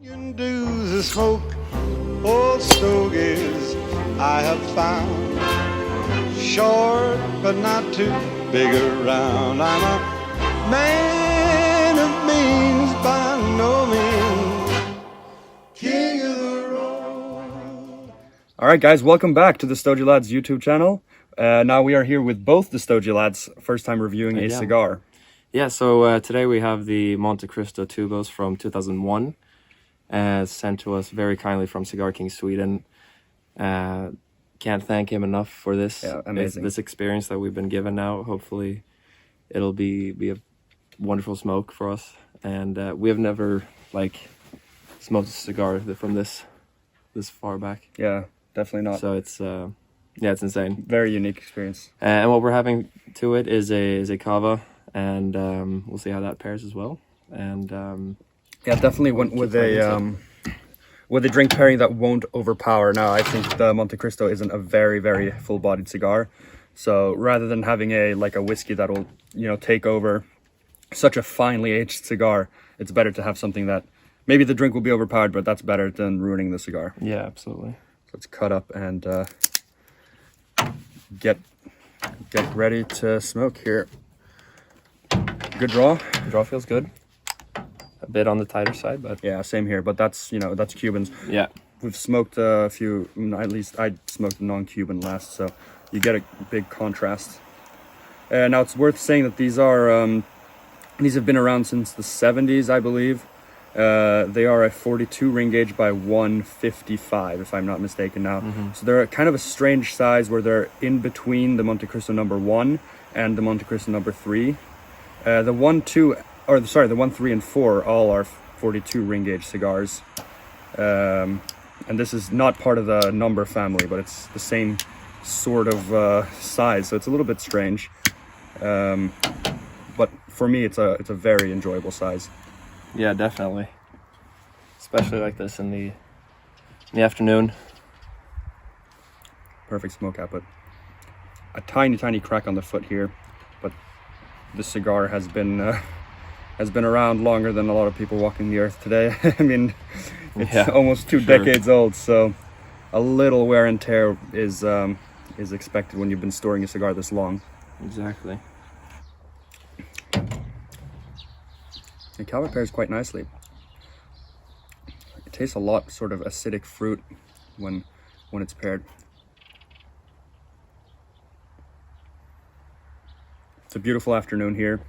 You can do the smoke, old stogies I have found. Short, but not too big around. I'm a man of means by no means. King of the road. Alright guys, welcome back to the Stogie Lads YouTube channel. Now we are here with both the Stogie Lads, first time reviewing a cigar. Yeah, so today we have the Montecristo Tubos from 2001, sent to us very kindly from Cigar King Sweden. Can't thank him enough for this. Yeah, amazing. This experience that we've been given now. Hopefully it'll be a wonderful smoke for us. And we have never smoked a cigar from this far back. Yeah, definitely not. So it's it's insane. Very unique experience. And what we're having to it is a cava, and we'll see how that pairs as well. And Yeah, definitely went with a drink pairing that won't overpower. Now, I think the Montecristo isn't a very, very full-bodied cigar. So rather than having a whiskey that'll, take over such a finely aged cigar, it's better to have something that maybe the drink will be overpowered, but that's better than ruining the cigar. yeah, absolutely. So let's cut up and get ready to smoke here. Good draw. The draw feels good. A bit on the tighter side, but Yeah, same here, but that's that's Cubans. yeah. We've smoked a few, at least I smoked a non-Cuban last, so you get a big contrast. Now it's worth saying that these have been around since the 70s, I believe. They are a 42 ring gauge by 155, if I'm not mistaken now. So they're kind of a strange size where they're in between the Montecristo number 1 and the Montecristo number 3. The 1, 3, and 4 all are 42 ring gauge cigars. And this is not part of the number family, but it's the same sort of size, so it's a little bit strange. But for me, it's a very enjoyable size. Yeah, definitely. Especially like this in the afternoon. Perfect smoke output. A tiny crack on the foot here, but the cigar has been around longer than a lot of people walking the earth today. I mean, it's almost two decades old, so a little wear and tear is expected when you've been storing a cigar this long. Exactly. The cava pairs quite nicely. It tastes a lot sort of acidic fruit when it's paired. It's a beautiful afternoon here.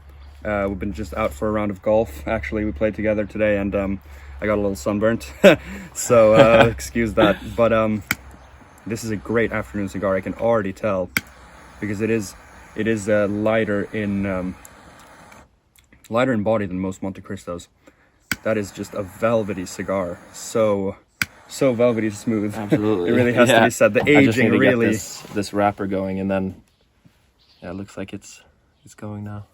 We've been just out for a round of golf. Actually, we played together today, and I got a little sunburnt, so excuse that. But this is a great afternoon cigar. I can already tell because it is lighter in body than most Montecristos. That is just a velvety cigar. So velvety smooth. Absolutely. It really has to be said. The I just need aging to really. get this wrapper going, and then it looks like it's going now.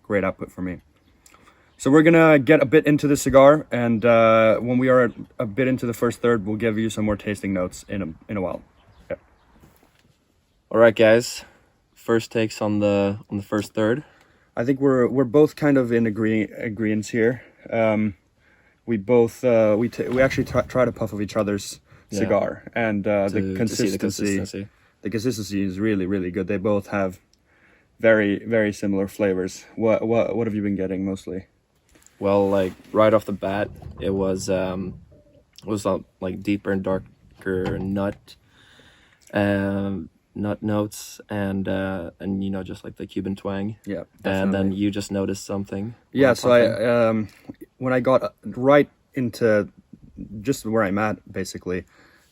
Great output for me. So we're gonna get a bit into the cigar, and when we are a bit into the first third, we'll give you some more tasting notes in a while. Yeah. All right, guys. First takes on the first third. I think we're both kind of in agreeance here. We both we actually try to puff of each other's cigar, and the consistency is really good. They both have very similar flavors. What have you been getting mostly? Well, like right off the bat, it was like deeper and darker nut notes, and just like the Cuban twang. Yeah, and then definitely. you just noticed something. Yeah, so I when I got right into just where I'm at, basically,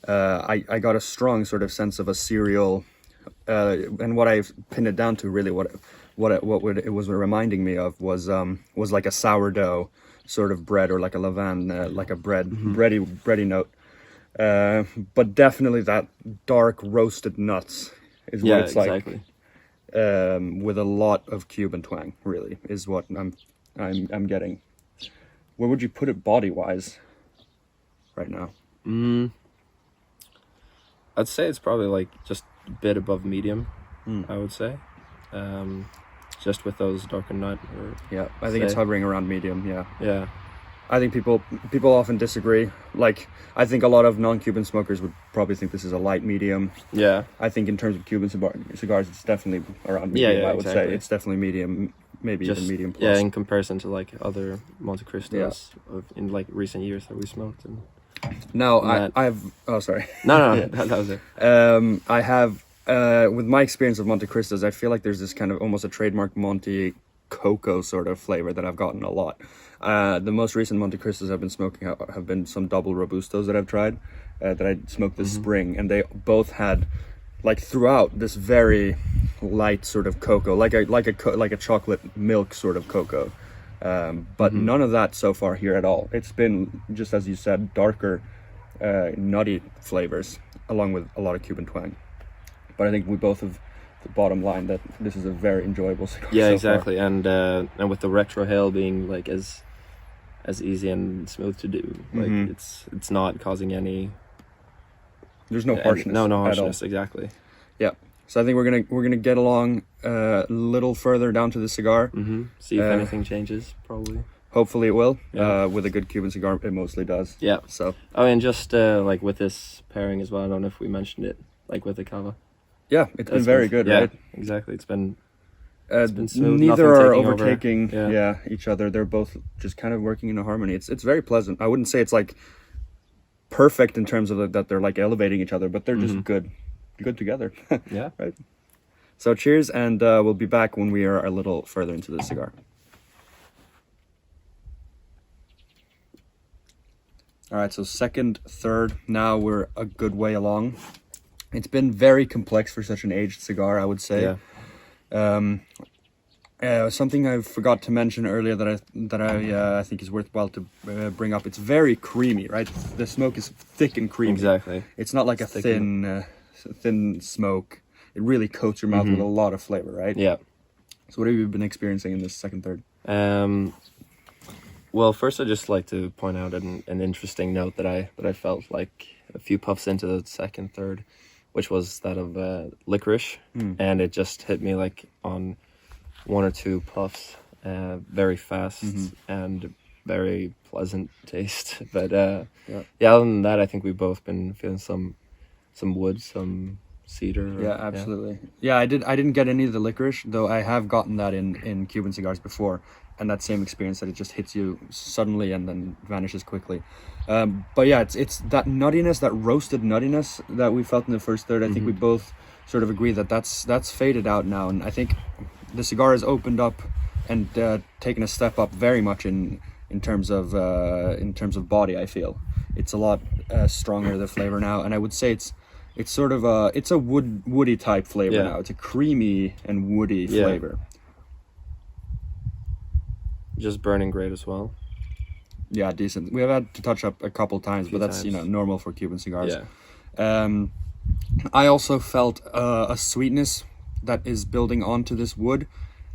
I got a strong sort of sense of a cereal, and what I've pinned it down to really it was reminding me of was like a sourdough sort of bread, or like a levain, like a bready note. But definitely that dark roasted nuts is what it's exactly. like. With a lot of Cuban twang, really, is what I'm getting. Where would you put it body wise right now? I'd say it's probably like just a bit above medium. I would say. just with those darker nut. Or Yeah, I think it's say. hovering around medium. Yeah. Yeah. I think people often disagree. Like, I think a lot of non-Cuban smokers would probably think this is a light medium. Yeah. I think in terms of Cuban cigars, it's definitely around medium. Yeah, I would say exactly. it's definitely medium, maybe Just even medium plus. yeah, in comparison to like other Montecristos in like recent years that we smoked. And Now Matt. I've oh sorry. no, Yeah. that was it. I have with my experience of Montecristos, I feel like there's this kind of almost a trademark Monte cocoa sort of flavor that I've gotten a lot. The most recent Montecristos I've been smoking have been some double Robustos that I've tried, that I smoked this spring, and they both had, like, throughout, this very light sort of cocoa, like a chocolate milk sort of cocoa, but none of that so far here at all. It's been, just as you said, darker, nutty flavors along with a lot of Cuban twang. But I think we both have the bottom line that this is a very enjoyable cigar. Yeah, so exactly. And with the retrohale being like as easy and smooth to do, like it's not causing any. There's no harshness. No at all. harshness. Exactly. Yeah. So I think we're gonna get along a little further down to the cigar. See if anything changes. Probably. Hopefully it will. Yeah. With a good Cuban cigar, it mostly does. Yeah. So Oh, and just like with this pairing as well. I don't know if we mentioned it. Like with the cava. yeah, it's been very good, yeah, right? Exactly. It's been Neither smooth, are nothing taking over. overtaking Yeah. each other. They're both just kind of working in a harmony. It's very pleasant. I wouldn't say it's like perfect in terms of that they're like elevating each other, but they're just good together. yeah. Right. So cheers, and we'll be back when we are a little further into the cigar. All right, so second, third, now we're a good way along. It's been very complex for such an aged cigar, I would say. Yeah. Something I forgot to mention earlier that I think is worthwhile to bring up. It's very creamy, right? The smoke is thick and creamy. Exactly. It's not like a thin smoke. It really coats your mouth with a lot of flavor, right? Yeah. So what have you been experiencing in this second, third? Well, first I'd just like to point out an interesting note that I felt like a few puffs into the second, third, which was that of licorice, and it just hit me like on one or two puffs, very fast and very pleasant taste. But yeah, other than that, I think we've both been feeling some wood, some cedar. Yeah, absolutely. Yeah, I didn't get any of the licorice, though I have gotten that in Cuban cigars before, and that same experience that it just hits you suddenly and then vanishes quickly. But yeah, it's that nuttiness, that roasted nuttiness that we felt in the first third. I think we both sort of agree that that's faded out now, and I think the cigar has opened up and taken a step up very much in terms of body. I feel it's a lot stronger, the flavor now, and I would say it's sort of a woody type flavor now. It's a creamy and woody flavor. Just burning great as well. Yeah, decent. We have had to touch up a couple times, but that's normal for Cuban cigars. Yeah. I also felt a sweetness that is building onto this wood.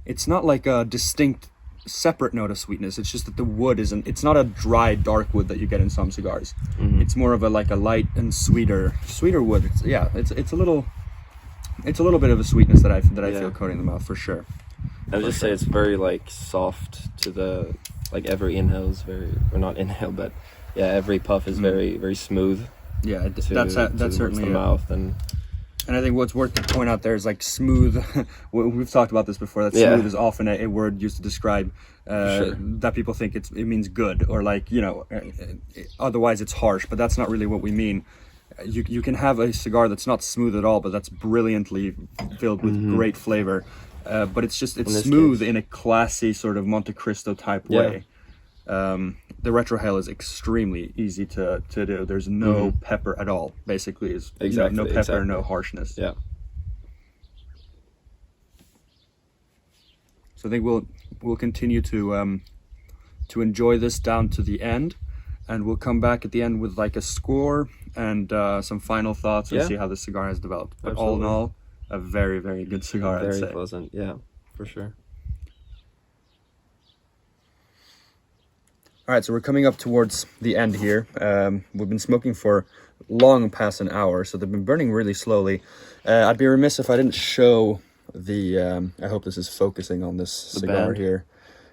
It's not like a distinct separate note of sweetness. It's just that the wood it's not a dry dark wood that you get in some cigars. It's more of a light and sweeter wood. It's a little bit of a sweetness that I feel coating the mouth for sure. I would just say it's very like soft to the every inhale is very, or not inhale, but yeah, every puff is very, very smooth. Yeah, that's certainly the mouth, and I think what's worth to point out there is like smooth. We've talked about this before. That smooth is often a word used to describe that people think it means good, or otherwise it's harsh. But that's not really what we mean. You can have a cigar that's not smooth at all, but that's brilliantly filled with great flavor. But it's smooth in a classy sort of Montecristo type way. The retrohale is extremely easy to do. There's no pepper at all. Basically, no pepper, no harshness. Yeah. So I think we'll continue to enjoy this down to the end, and we'll come back at the end with like a score and some final thoughts and see how the cigar has developed. But all in all, a very, very good cigar. Very I'd say. pleasant. Yeah, for sure. All right, so we're coming up towards the end here. We've been smoking for long past an hour, so they've been burning really slowly. I'd be remiss if I didn't show I hope this is focusing on this cigar band? here.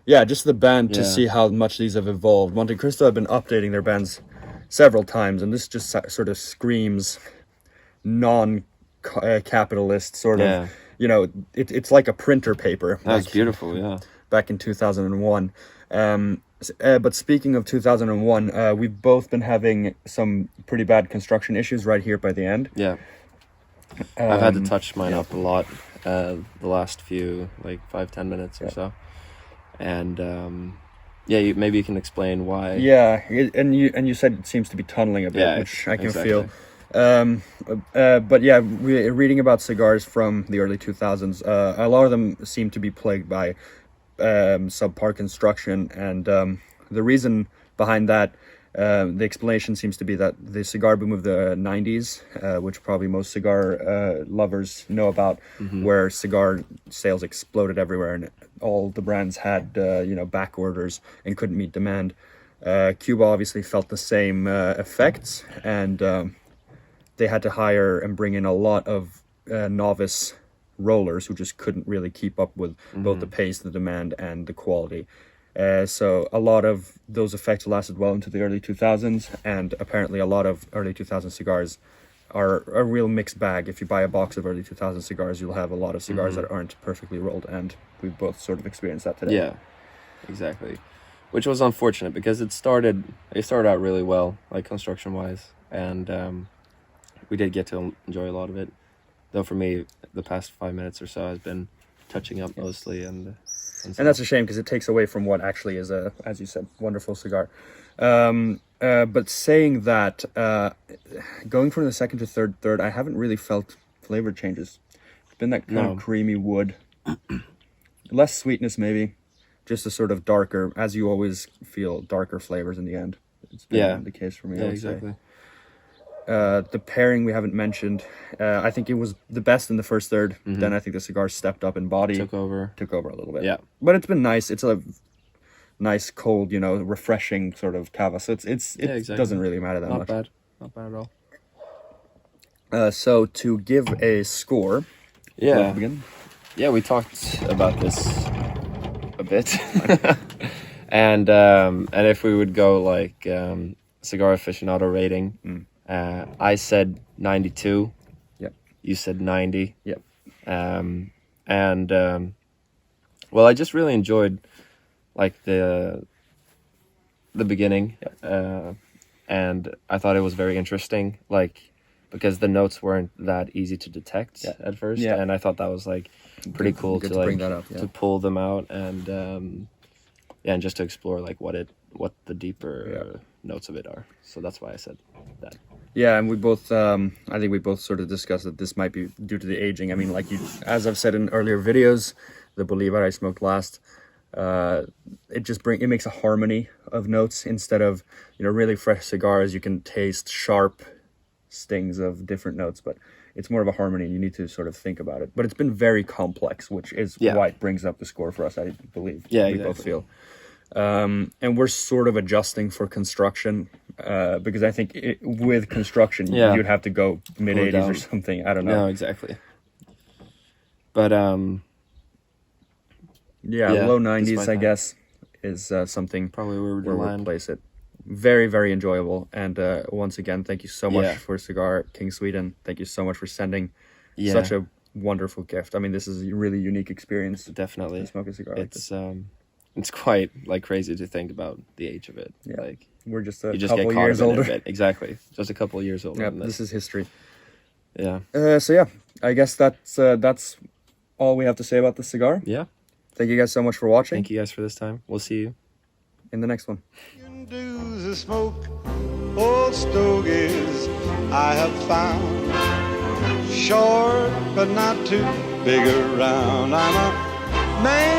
Yeah, just the band to Yeah. see how much these have evolved. Montecristo have been updating their bands several times, and this just sort of screams non-capitalist sort Yeah. of, you know, it's like a printer paper. That's like beautiful. Yeah. back in 2001. But speaking of 2001, we've both been having some pretty bad construction issues right here by the end. Yeah. I've had to touch mine up a lot the last few, like 5-10 minutes or so. And yeah, maybe you can explain why. Yeah, and you said it seems to be tunneling a bit, Yeah, which I can exactly. feel. But yeah, reading about cigars from the early 2000s, a lot of them seem to be plagued by subpar construction, and the reason behind that, the explanation seems to be that the cigar boom of the 90s, which probably most cigar lovers know about, where cigar sales exploded everywhere and all the brands had back orders and couldn't meet demand. Cuba obviously felt the same effects, and they had to hire and bring in a lot of novice rollers who just couldn't really keep up with both the pace, the demand, and the quality. So a lot of those effects lasted well into the early 2000s, and apparently a lot of early 2000 cigars are a real mixed bag. If you buy a box of early 2000 cigars, you'll have a lot of cigars that aren't perfectly rolled, and we've both sort of experienced that today. Yeah, exactly. Which was unfortunate because it started out really well, like construction wise, and we did get to enjoy a lot of it. Though for me, the past 5 minutes or so has been touching up mostly, and that's a shame because it takes away from what actually is a, as you said, wonderful cigar. But saying that, going from the second to third, I haven't really felt flavor changes. It's been that kind of creamy wood, less sweetness maybe, just a sort of darker, as you always feel, darker flavors in the end. It's been the case for me. Yeah, I would say. exactly. The pairing we haven't mentioned. I think it was the best in the first third. Then I think the cigar stepped up in body. Took over A little bit. Yeah. But it's been nice. It's a nice, cold, refreshing sort of cava. So it exactly. doesn't really matter that Not much. bad. Not bad at all. So to give a score. Yeah. let's begin. Yeah, we talked about this a bit. and if we would go like cigar aficionado rating, I said 92. Yep. You said 90. Yep. Well, I just really enjoyed like the beginning, and I thought it was very interesting, like because the notes weren't that easy to detect at first, and I thought that was like pretty cool Good to to like bring that up, to pull them out, and and just to explore like what the deeper notes of it are. So that's why I said that. Yeah, and we both, I think we both sort of discussed that this might be due to the aging. I mean, like as I've said in earlier videos, the Bolivar I smoked last, it makes a harmony of notes instead of, really fresh cigars. You can taste sharp stings of different notes, but it's more of a harmony and you need to sort of think about it. But it's been very complex, which is why it brings up the score for us, I believe. Yeah, we both feel. And we're sort of adjusting for construction, because I think with construction, you'd have to go mid-80s or something. I don't know. No, exactly. But low 90s, I guess, is something probably where we'll place it. Very, very enjoyable. And once again, thank you so much for Cigar King Sweden. Thank you so much for sending such a wonderful gift. I mean, this is a really unique experience. Definitely. To smoke a cigar like this. It's quite like crazy to think about the age of it. Yeah. Like we're just you a just couple get caught years up in it a older. bit. Exactly. Just a couple of years older. Yeah, than this is history. Yeah. So yeah, I guess that's all we have to say about the cigar. Yeah. Thank you guys so much for watching. Thank you guys for this time. We'll see you in the next one. Do the smoke old stogies I have found, short but not too big around. I'm a man